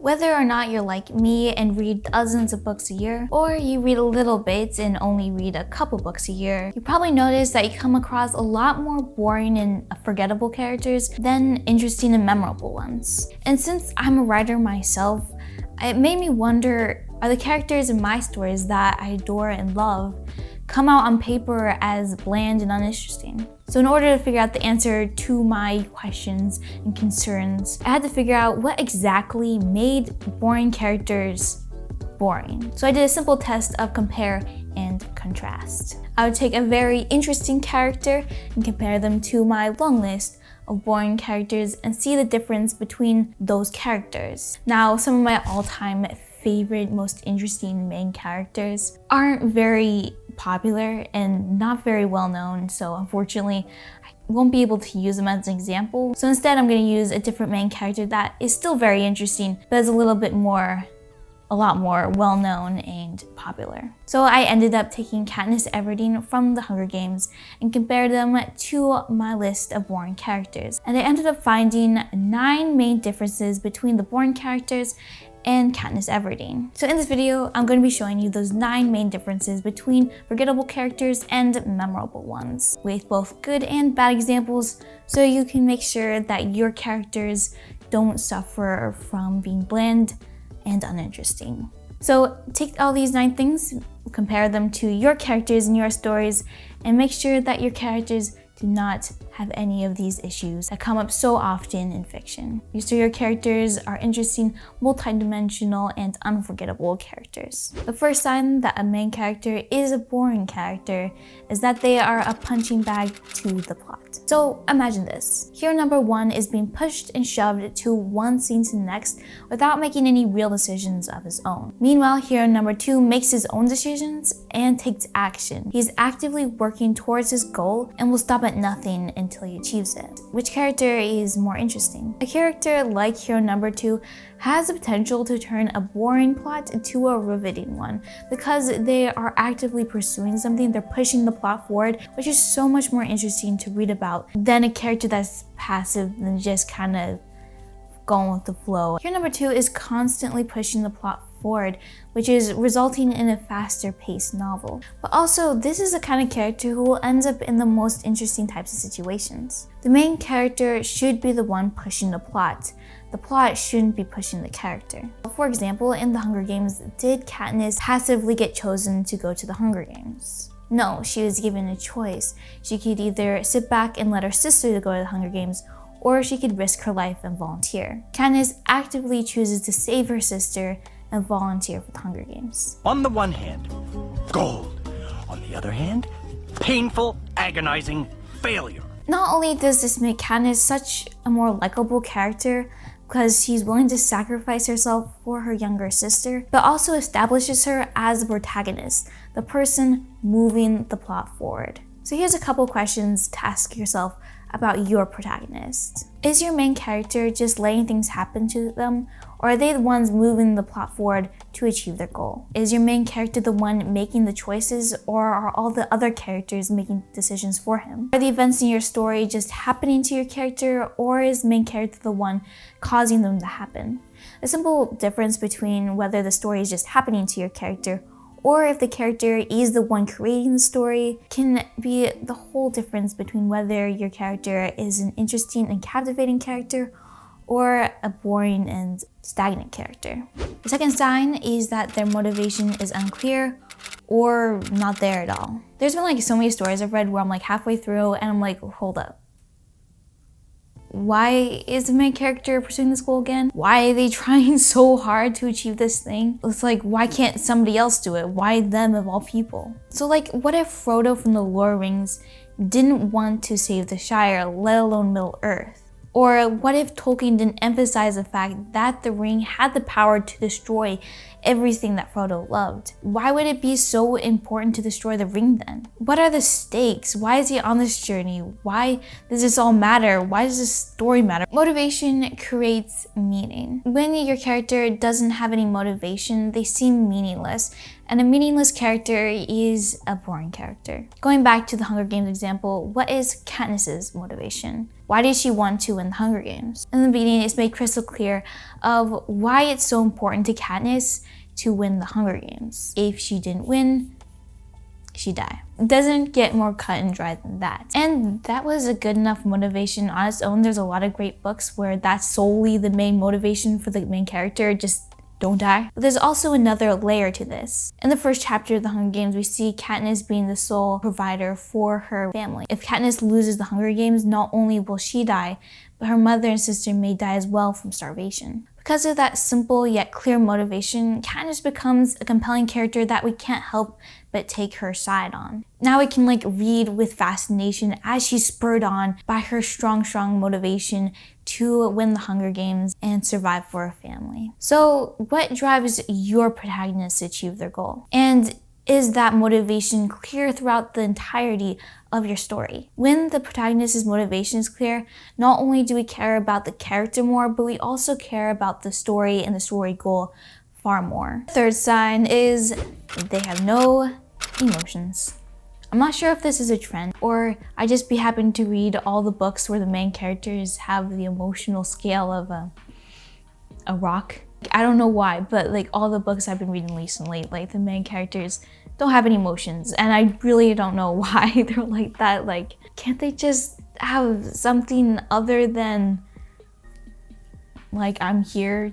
Whether or not you're like me and read dozens of books a year, or you read a little bit and only read a couple books a year, you probably notice that you come across a lot more boring and forgettable characters than interesting and memorable ones. And since I'm a writer myself, it made me wonder, are the characters in my stories that I adore and love come out on paper as bland and uninteresting? So in order to figure out the answer to my questions and concerns, I had to figure out what exactly made boring characters boring. So I did a simple test of compare and contrast. I would take a very interesting character and compare them to my long list of boring characters and see the difference between those characters. Now, some of my all-time favorite, most interesting main characters aren't very popular and not very well known, so unfortunately I won't be able to use them as an example. So instead I'm going to use a different main character that is still very interesting but is a lot more well-known and popular. So I ended up taking Katniss Everdeen from the Hunger Games and compared them to my list of boring characters. And I ended up finding 9 main differences between the boring characters and Katniss Everdeen. So in this video, I'm going to be showing you those 9 main differences between forgettable characters and memorable ones, with both good and bad examples, so you can make sure that your characters don't suffer from being bland and uninteresting. So take all these 9 things, compare them to your characters in your stories, and make sure that your characters do not have any of these issues that come up so often in fiction. So your characters are interesting, multi-dimensional, and unforgettable characters. The first sign that a main character is a boring character is that they are a punching bag to the plot. So imagine this. Hero number 1 is being pushed and shoved to one scene to the next without making any real decisions of his own. Meanwhile, hero number 2 makes his own decisions and takes action. He's actively working towards his goal and will stop at nothing until he achieves it. Which character is more interesting? A character like hero number 2 has the potential to turn a boring plot into a riveting one because they are actively pursuing something, they're pushing the plot forward, which is so much more interesting to read about than a character that's passive and just kind of going with the flow. Hero number 2 is constantly pushing the plot forward, which is resulting in a faster paced novel. But also, this is the kind of character who will end up in the most interesting types of situations. The main character should be the one pushing the plot. The plot shouldn't be pushing the character. For example, in the Hunger Games, did Katniss passively get chosen to go to the Hunger Games? No, she was given a choice. She could either sit back and let her sister go to the Hunger Games, or she could risk her life and volunteer. Katniss actively chooses to save her sister and volunteer for the Hunger Games. On the one hand, gold. On the other hand, painful, agonizing failure. Not only does this make Katniss such a more likable character because she's willing to sacrifice herself for her younger sister, but also establishes her as the protagonist, the person moving the plot forward. So here's a couple questions to ask yourself about your protagonist. Is your main character just letting things happen to them, or are they the ones moving the plot forward to achieve their goal? Is your main character the one making the choices, or are all the other characters making decisions for him? Are the events in your story just happening to your character, or is the main character the one causing them to happen? A simple difference between whether the story is just happening to your character or if the character is the one creating the story can be the whole difference between whether your character is an interesting and captivating character or a boring and stagnant character. The second sign is that their motivation is unclear or not there at all. There's been so many stories I've read where I'm halfway through and I'm like, hold up. Why is the main character pursuing this goal again? Why are they trying so hard to achieve this thing? It's why can't somebody else do it? Why them of all people? So what if Frodo from the Lord of the Rings didn't want to save the Shire, let alone Middle Earth? Or what if Tolkien didn't emphasize the fact that the ring had the power to destroy everything that Frodo loved? Why would it be so important to destroy the ring then? What are the stakes? Why is he on this journey? Why does this all matter? Why does this story matter? Motivation creates meaning. When your character doesn't have any motivation, they seem meaningless. And a meaningless character is a boring character. Going back to the Hunger Games example, what is Katniss's motivation? Why did she want to win the Hunger Games? In the beginning, it's made crystal clear of why it's so important to Katniss to win the Hunger Games. If she didn't win, she'd die. It doesn't get more cut and dry than that. And that was a good enough motivation on its own. There's a lot of great books where that's solely the main motivation for the main character, just don't die. But there's also another layer to this. In the first chapter of the Hunger Games, we see Katniss being the sole provider for her family. If Katniss loses the Hunger Games, not only will she die, but her mother and sister may die as well from starvation. Because of that simple yet clear motivation, Katniss becomes a compelling character that we can't help but take her side on. Now we can read with fascination as she's spurred on by her strong motivation to win the Hunger Games and survive for her family. So what drives your protagonist to achieve their goal? And is that motivation clear throughout the entirety of your story? When the protagonist's motivation is clear, not only do we care about the character more, but we also care about the story and the story goal far more. Third sign is they have no emotions. I'm not sure if this is a trend or I just happen to read all the books where the main characters have the emotional scale of a rock. I don't know why, but all the books I've been reading recently, the main characters don't have any emotions, and I really don't know why they're like that. Can't they just have something other than I'm here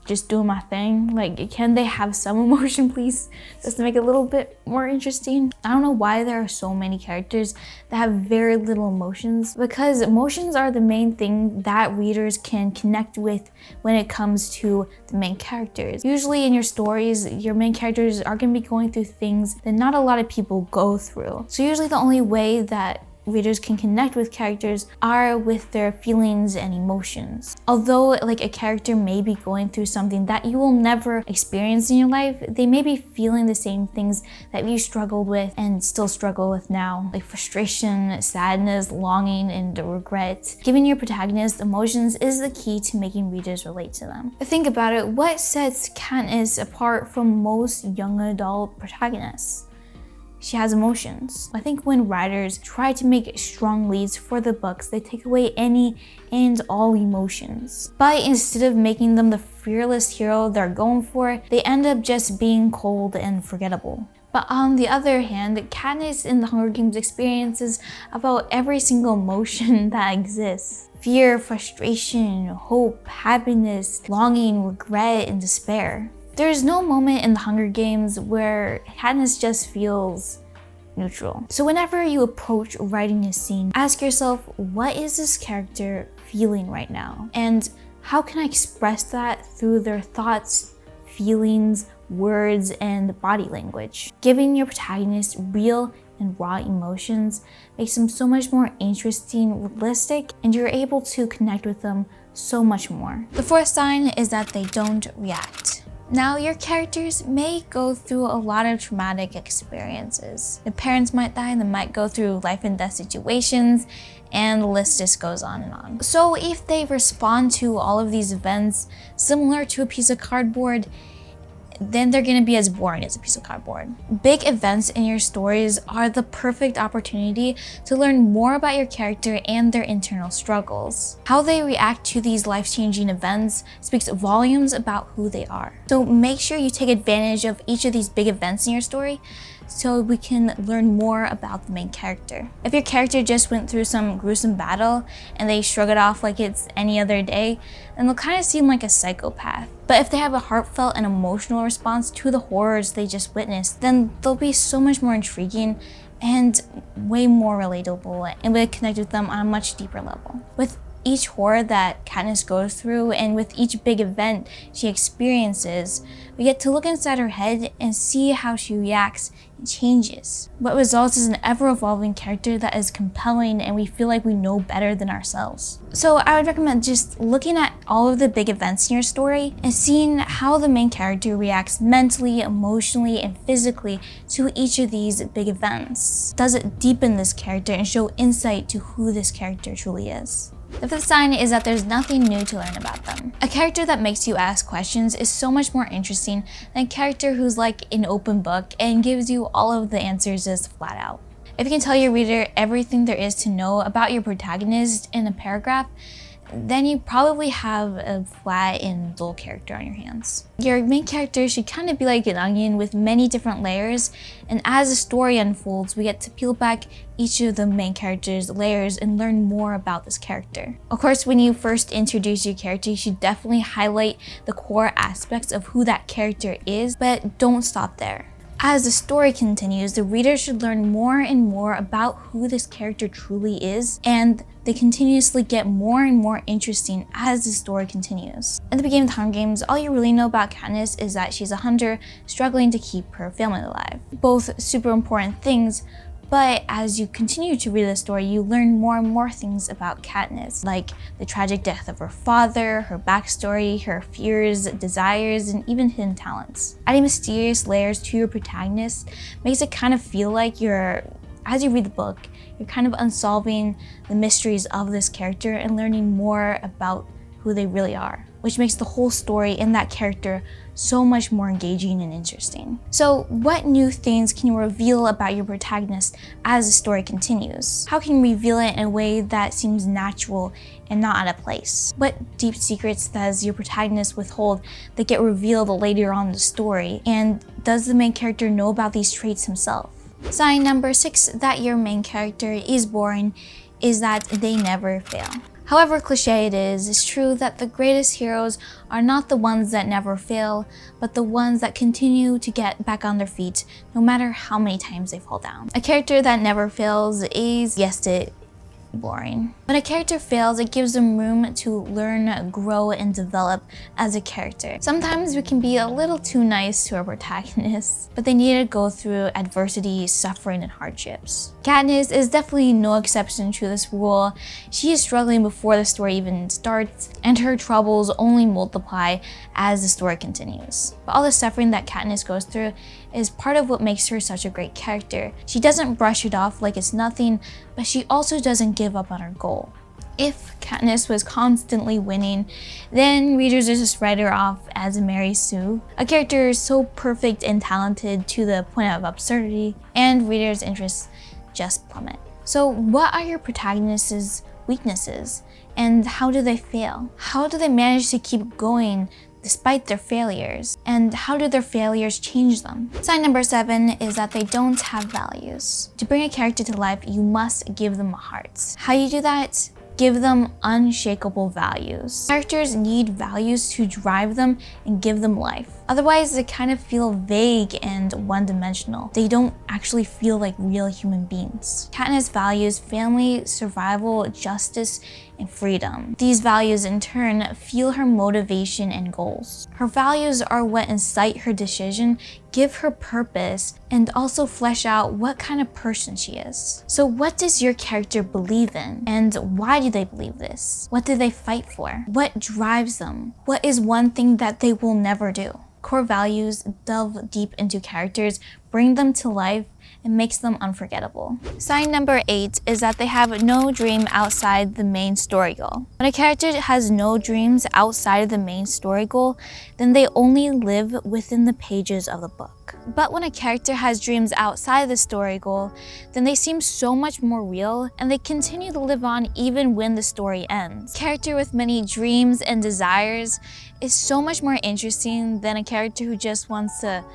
just doing my thing? Can they have some emotion, please? Just to make it a little bit more interesting. I don't know why there are so many characters that have very little emotions, because emotions are the main thing that readers can connect with when it comes to the main characters. Usually in your stories, your main characters are going to be going through things that not a lot of people go through. So usually the only way that readers can connect with characters are with their feelings and emotions. Although a character may be going through something that you will never experience in your life, they may be feeling the same things that you struggled with and still struggle with now, frustration, sadness, longing, and regret. Giving your protagonist emotions is the key to making readers relate to them. Think about it, what sets Katniss apart from most young adult protagonists? She has emotions. I think when writers try to make strong leads for the books, they take away any and all emotions. But instead of making them the fearless hero they're going for, they end up just being cold and forgettable. But on the other hand, Katniss in the Hunger Games experiences about every single emotion that exists. Fear, frustration, hope, happiness, longing, regret, and despair. There is no moment in the Hunger Games where Katniss just feels neutral. So whenever you approach writing a scene, ask yourself, what is this character feeling right now? And how can I express that through their thoughts, feelings, words, and body language? Giving your protagonist real and raw emotions makes them so much more interesting, realistic, and you're able to connect with them so much more. The fourth sign is that they don't react. Now, your characters may go through a lot of traumatic experiences. Their parents might die, they might go through life and death situations, and the list just goes on and on. So if they respond to all of these events similar to a piece of cardboard, then they're gonna be as boring as a piece of cardboard. Big events in your stories are the perfect opportunity to learn more about your character and their internal struggles. How they react to these life-changing events speaks volumes about who they are. So make sure you take advantage of each of these big events in your story so we can learn more about the main character. If your character just went through some gruesome battle and they shrug it off like it's any other day, then they'll kind of seem like a psychopath. But if they have a heartfelt and emotional response to the horrors they just witnessed, then they'll be so much more intriguing and way more relatable, and we'll connect with them on a much deeper level. With each horror that Katniss goes through and with each big event she experiences, we get to look inside her head and see how she reacts and changes. What results is an ever-evolving character that is compelling and we feel like we know better than ourselves. So I would recommend just looking at all of the big events in your story and seeing how the main character reacts mentally, emotionally, and physically to each of these big events. Does it deepen this character and show insight to who this character truly is? The fifth sign is that there's nothing new to learn about them. A character that makes you ask questions is so much more interesting than a character who's like an open book and gives you all of the answers just flat out. If you can tell your reader everything there is to know about your protagonist in a paragraph, then you probably have a flat and dull character on your hands. Your main character should kind of be like an onion with many different layers, and as the story unfolds, we get to peel back each of the main character's layers and learn more about this character. Of course, when you first introduce your character, you should definitely highlight the core aspects of who that character is, but don't stop there. As the story continues, the reader should learn more and more about who this character truly is, and they continuously get more and more interesting as the story continues. At the beginning of the Hunger Games, all you really know about Katniss is that she's a hunter struggling to keep her family alive. Both super important things, but as you continue to read the story, you learn more and more things about Katniss, like the tragic death of her father, her backstory, her fears, desires, and even hidden talents. Adding mysterious layers to your protagonist makes it kind of feel like as you read the book, you're kind of unsolving the mysteries of this character and learning more about who they really are, which makes the whole story and that character so much more engaging and interesting. So what new things can you reveal about your protagonist as the story continues? How can you reveal it in a way that seems natural and not out of place? What deep secrets does your protagonist withhold that get revealed later on in the story? And does the main character know about these traits himself? Sign number 6 that your main character is boring is that they never fail. However cliche it is, it's true that the greatest heroes are not the ones that never fail, but the ones that continue to get back on their feet no matter how many times they fall down. A character that never fails is, guessed it, boring. When a character fails, it gives them room to learn, grow, and develop as a character. Sometimes we can be a little too nice to our protagonists, but they need to go through adversity, suffering, and hardships. Katniss is definitely no exception to this rule. She is struggling before the story even starts, and her troubles only multiply as the story continues. But all the suffering that Katniss goes through is part of what makes her such a great character. She doesn't brush it off like it's nothing, but she also doesn't give up on her goal. If Katniss was constantly winning, then readers would just write her off as Mary Sue, a character so perfect and talented to the point of absurdity, and readers' interests just plummet. So what are your protagonist's weaknesses, and how do they fail? How do they manage to keep going despite their failures? And how do their failures change them? Sign number 7 is that they don't have values. To bring a character to life, you must give them hearts. How you do that? Give them unshakable values. Characters need values to drive them and give them life. Otherwise, they kind of feel vague and one-dimensional. They don't actually feel like real human beings. Katniss values family, survival, justice, and freedom. These values in turn fuel her motivation and goals. Her values are what incite her decision, give her purpose, and also flesh out what kind of person she is. So what does your character believe in? And why do they believe this? What do they fight for? What drives them? What is one thing that they will never do? Core values delve deep into characters, bring them to life, and makes them unforgettable. Sign number 8 is that they have no dream outside the main story goal. When a character has no dreams outside of the main story goal, then they only live within the pages of the book. But when a character has dreams outside the story goal, then they seem so much more real, and they continue to live on even when the story ends. A character with many dreams and desires is so much more interesting than a character who just wants to,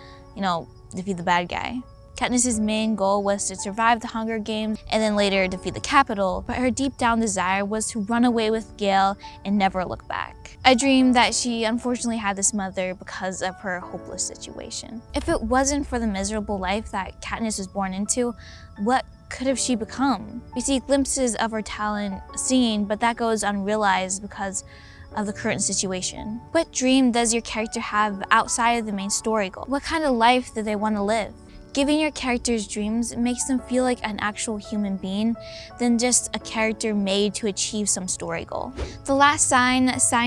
defeat the bad guy. Katniss's main goal was to survive the Hunger Games and then later defeat the Capitol, but her deep down desire was to run away with Gale and never look back. A dream that she unfortunately had to smother because of her hopeless situation. If it wasn't for the miserable life that Katniss was born into, what could have she become? We see glimpses of her talent singing, but that goes unrealized because of the current situation. What dream does your character have outside of the main story goal? What kind of life do they want to live? Giving your characters dreams makes them feel like an actual human being than just a character made to achieve some story goal. The last sign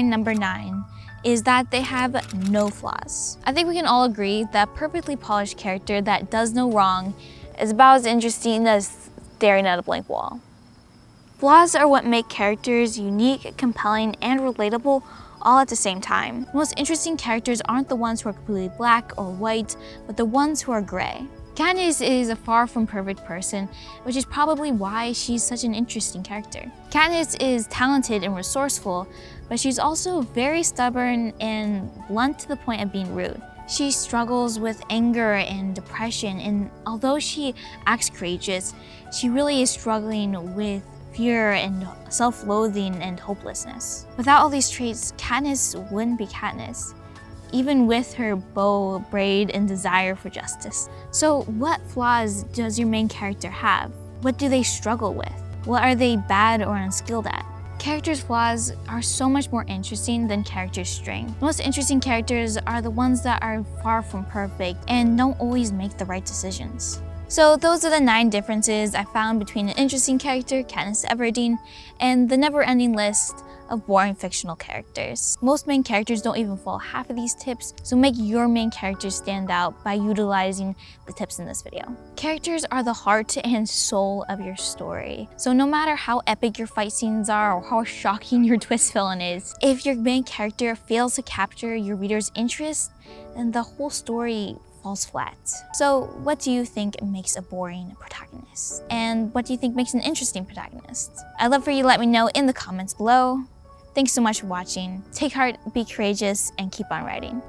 number 9, is that they have no flaws. I think we can all agree that a perfectly polished character that does no wrong is about as interesting as staring at a blank wall. Flaws are what make characters unique, compelling, and relatable all at the same time. The most interesting characters aren't the ones who are completely black or white, but the ones who are gray. Katniss is a far from perfect person, which is probably why she's such an interesting character. Katniss is talented and resourceful, but she's also very stubborn and blunt to the point of being rude. She struggles with anger and depression, and although she acts courageous, she really is struggling with fear and self-loathing and hopelessness. Without all these traits, Katniss wouldn't be Katniss, even with her bow, braid, and desire for justice. So what flaws does your main character have? What do they struggle with? What are they bad or unskilled at? Characters' flaws are so much more interesting than characters' strength. The most interesting characters are the ones that are far from perfect and don't always make the right decisions. So those are the 9 differences I found between an interesting character, Katniss Everdeen, and the never-ending list of boring fictional characters. Most main characters don't even follow half of these tips, so make your main character stand out by utilizing the tips in this video. Characters are the heart and soul of your story, so no matter how epic your fight scenes are or how shocking your twist villain is, if your main character fails to capture your reader's interest, then the whole story falls flat. So what do you think makes a boring protagonist? And what do you think makes an interesting protagonist? I'd love for you to let me know in the comments below. Thanks so much for watching. Take heart, be courageous, and keep on writing.